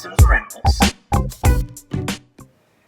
Dawson's Rambles.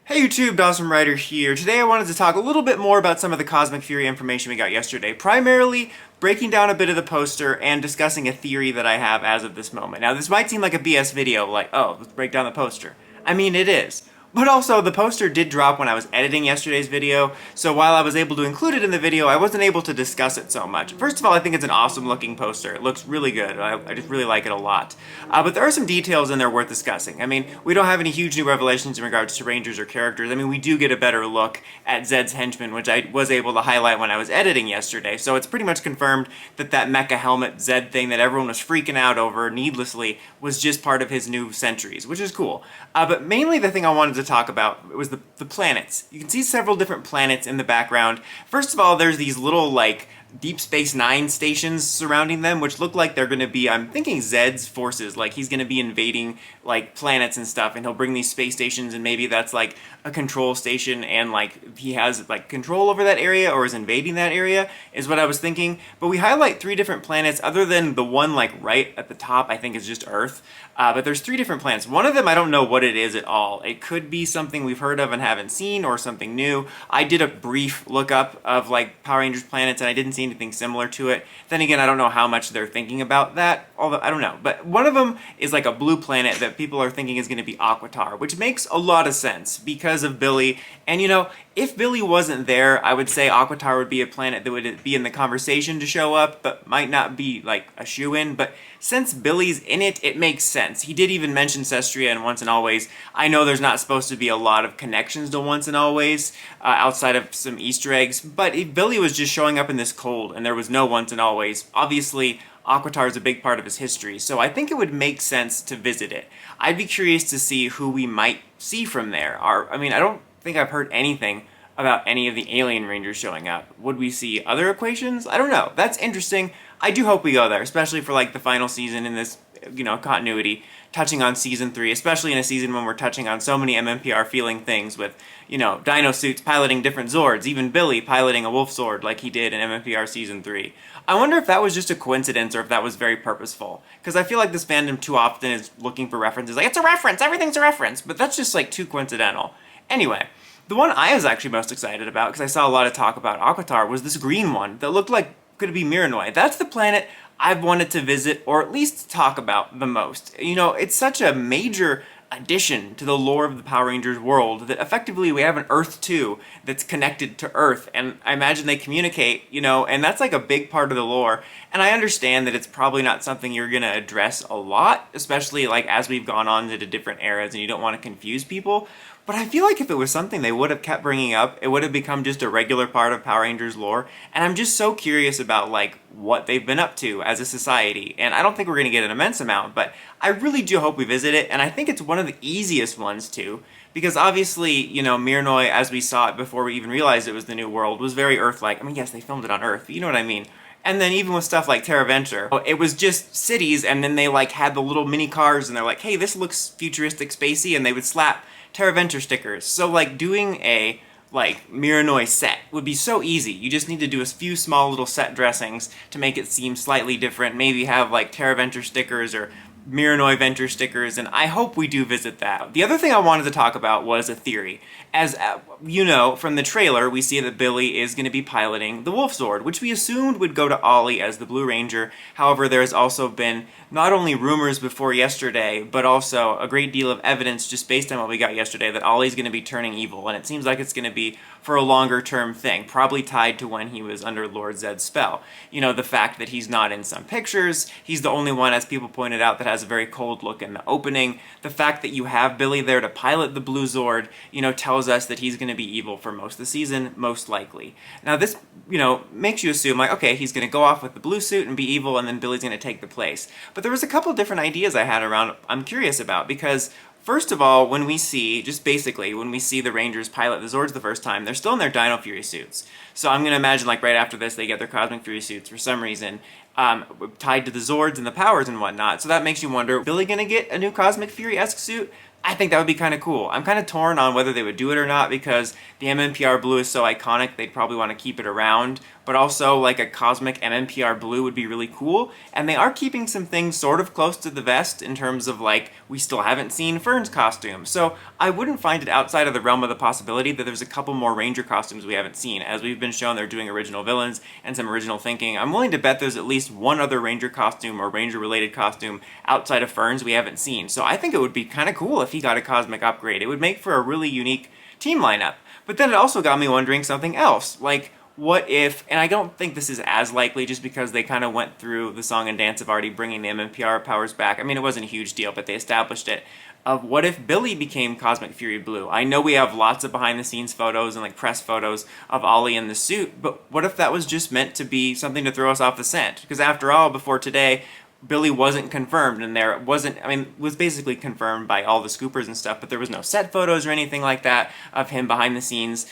Hey YouTube, Dawson Ryder here. Today I wanted to talk a little bit more about some of the Cosmic Fury information we got yesterday, primarily breaking down a bit of the poster and discussing a theory that I have as of this moment. Now this might seem like a BS video, like, oh, let's break down the poster. I mean, it is. But also, the poster did drop when I was editing yesterday's video, so while I was able to include it in the video, I wasn't able to discuss it so much. First of all, I think it's an awesome looking poster. It looks really good. I just really like it a lot. But there are some details in there worth discussing. I mean, we don't have any huge new revelations in regards to Rangers or characters. I mean, we do get a better look at Zed's henchman, which I was able to highlight when I was editing yesterday, so it's pretty much confirmed that that mecha helmet Zed thing that everyone was freaking out over needlessly was just part of his new sentries, which is cool. But mainly the thing I wanted to talk about was the planets. You can see several different planets in the background. First of all, there's these little, like, Deep Space Nine stations surrounding them, which look like they're going to be, I'm thinking Zed's forces, like he's going to be invading, like, planets and stuff, and he'll bring these space stations, and maybe that's, like, a control station, and, like, he has, like, control over that area, or is invading that area, is what I was thinking. But we highlight 3 different planets, other than the one, like, right at the top, I think is just Earth. But there's 3 different planets. One of them, I don't know what it is at all. It could be something we've heard of and haven't seen, or something new. I did a brief lookup of, like, Power Rangers planets, and I didn't see anything similar to it. Then again, I don't know how much they're thinking about that, although I don't know. But one of them is like a blue planet that people are thinking is going to be Aquitar, which makes a lot of sense because of Billy. And you know, if Billy wasn't there, I would say Aquitar would be a planet that would be in the conversation to show up, but might not be like a shoo-in. But since Billy's in it, it makes sense. He did even mention Cestria and Once and Always. I know there's not supposed to be a lot of connections to Once and Always outside of some Easter eggs, but if Billy was just showing up in this cold and there was no Once and Always, obviously Aquitar is a big part of his history, so I think it would make sense to visit it. I'd be curious to see who we might see from there. I mean, I don't think I've heard anything about any of the alien rangers showing up. Would we see other equations? I don't know. That's interesting. I do hope we go there, especially for like the final season in this, you know, continuity, touching on season 3, especially in a season when we're touching on so many mmpr feeling things with, you know, dino suits piloting different Zords, even Billy piloting a wolf Zord like he did in mmpr season 3. I wonder if that was just a coincidence or if that was very purposeful, because I feel like this fandom too often is looking for references, like, it's a reference, everything's a reference, but that's just like too coincidental. Anyway, the one I was actually most excited about, because I saw a lot of talk about Aquitar, was this green one that looked like could be Mirinoi. That's the planet I've wanted to visit, or at least talk about the most. You know, it's such a major addition to the lore of the Power Rangers world that effectively we have an Earth 2 that's connected to Earth, and I imagine they communicate, you know, and that's like a big part of the lore. And I understand that it's probably not something you're gonna address a lot, especially like as we've gone on to the different eras and you don't want to confuse people. But I feel like if it was something they would have kept bringing up, it would have become just a regular part of Power Rangers lore, and I'm just so curious about, like, what they've been up to as a society, and I don't think we're going to get an immense amount, but I really do hope we visit it, and I think it's one of the easiest ones too, because obviously, you know, Mirinoi, as we saw it before we even realized it was the New World, was very Earth-like. I mean, yes, they filmed it on Earth, but you know what I mean. And then even with stuff like Terra Venture, it was just cities, and then they, like, had the little mini cars, and they're like, hey, this looks futuristic, spacey, and they would slap Terra Venture stickers. So, like, doing a, like, Mirinoi set would be so easy. You just need to do a few small little set dressings to make it seem slightly different. Maybe have, like, Terra Venture stickers or Mirinoi Venture stickers, and I hope we do visit that. The other thing I wanted to talk about was a theory. As you know, from the trailer, we see that Billy is going to be piloting the Wolf Zord, which we assumed would go to Ollie as the Blue Ranger. However, there has also been not only rumors before yesterday, but also a great deal of evidence just based on what we got yesterday that Ollie's going to be turning evil, and it seems like it's going to be for a longer term thing, probably tied to when he was under Lord Zed's spell. You know, the fact that he's not in some pictures, he's the only one, as people pointed out, that has a very cold look in the opening. The fact that you have Billy there to pilot the Blue Zord, you know, tells us that he's going to be evil for most of the season, most likely. Now this, you know, makes you assume, like, okay, he's going to go off with the blue suit and be evil, and then Billy's going to take the place. But there was a couple different ideas I had around I'm curious about, because first of all, when we see, just basically, when we see the Rangers pilot the Zords the first time, they're still in their Dino Fury suits. So I'm going to imagine, like, right after this, they get their Cosmic Fury suits for some reason, tied to the Zords and the powers and whatnot. So that makes you wonder, Billy going to get a new Cosmic Fury-esque suit? I think that would be kind of cool. I'm kind of torn on whether they would do it or not, because the MMPR blue is so iconic, they'd probably want to keep it around, but also like a cosmic mmpr blue would be really cool. And they are keeping some things sort of close to the vest in terms of like, we still haven't seen Fern's costume. So I wouldn't find it outside of the realm of the possibility that there's a couple more Ranger costumes we haven't seen. As we've been shown, they're doing original villains and some original thinking. I'm willing to bet there's at least one other Ranger costume or Ranger related costume outside of Fern's we haven't seen. So I think it would be kind of cool if he got a cosmic upgrade. It would make for a really unique team lineup. But then it also got me wondering something else. Like, what if, and I don't think this is as likely just because they kind of went through the song and dance of already bringing the mmpr powers back. I mean, it wasn't a huge deal, but they established it. Of what if Billy became Cosmic Fury Blue? I know we have lots of behind the scenes photos and like press photos of Ollie in the suit, but what if that was just meant to be something to throw us off the scent? Because after all, before today, Billy wasn't confirmed, and there wasn't, I mean, was basically confirmed by all the scoopers and stuff, but there was no set photos or anything like that of him behind the scenes.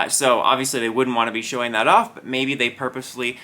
So obviously they wouldn't want to be showing that off, but maybe they purposely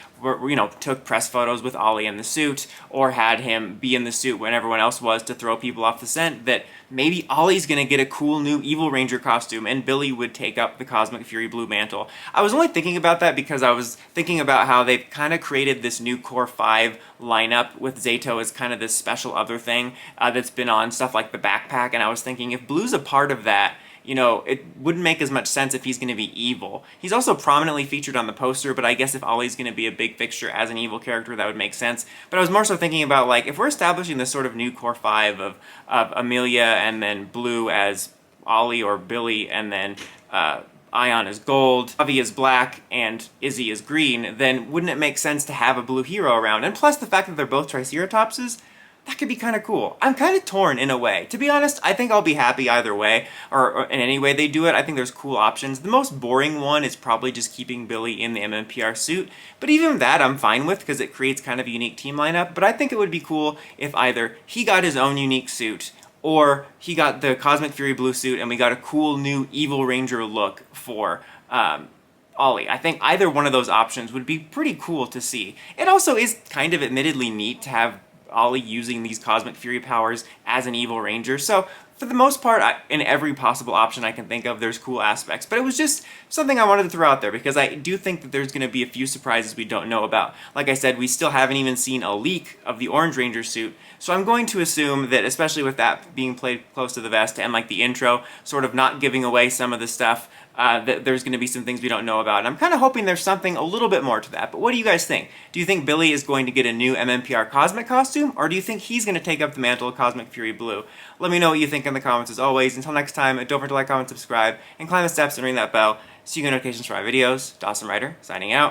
took press photos with Ollie in the suit, or had him be in the suit when everyone else was to throw people off the scent, that maybe Ollie's gonna get a cool new Evil Ranger costume and Billy would take up the Cosmic Fury Blue mantle. I was only thinking about that because I was thinking about how they've kind of created this new Core 5 lineup with Zato as kind of this special other thing that's been on stuff like the backpack, and I was thinking if Blue's a part of that, it wouldn't make as much sense if he's going to be evil. He's also prominently featured on the poster, but I guess if Ollie's going to be a big fixture as an evil character, that would make sense. But I was more so thinking about, like, if we're establishing this sort of new Core 5 of Amelia and then Blue as Ollie or Billy, and then Ion is gold, Avi is black, and Izzy is green, then wouldn't it make sense to have a blue hero around? And plus the fact that they're both Triceratopses, that could be kind of cool. I'm kind of torn in a way. To be honest, I think I'll be happy either way, or in any way they do it. I think there's cool options. The most boring one is probably just keeping Billy in the MMPR suit, but even that I'm fine with because it creates kind of a unique team lineup. But I think it would be cool if either he got his own unique suit, or he got the Cosmic Fury Blue suit and we got a cool new Evil Ranger look for Ollie. I think either one of those options would be pretty cool to see. It also is kind of admittedly neat to have Ollie using these Cosmic Fury powers as an Evil Ranger. So for the most part, in every possible option I can think of, there's cool aspects. But it was just something I wanted to throw out there because I do think that there's going to be a few surprises we don't know about. Like I said, we still haven't even seen a leak of the Orange Ranger suit. So I'm going to assume that, especially with that being played close to the vest and like the intro sort of not giving away some of the stuff, that there's going to be some things we don't know about. And I'm kind of hoping there's something a little bit more to that. But what do you guys think? Do you think Billy is going to get a new MMPR Cosmic costume? Or do you think he's going to take up the mantle of Cosmic Fury Blue? Let me know what you think in the comments as always. Until next time, don't forget to like, comment, subscribe, and climb the steps and ring that bell so you get notifications for my videos. Dawson Ryder, signing out.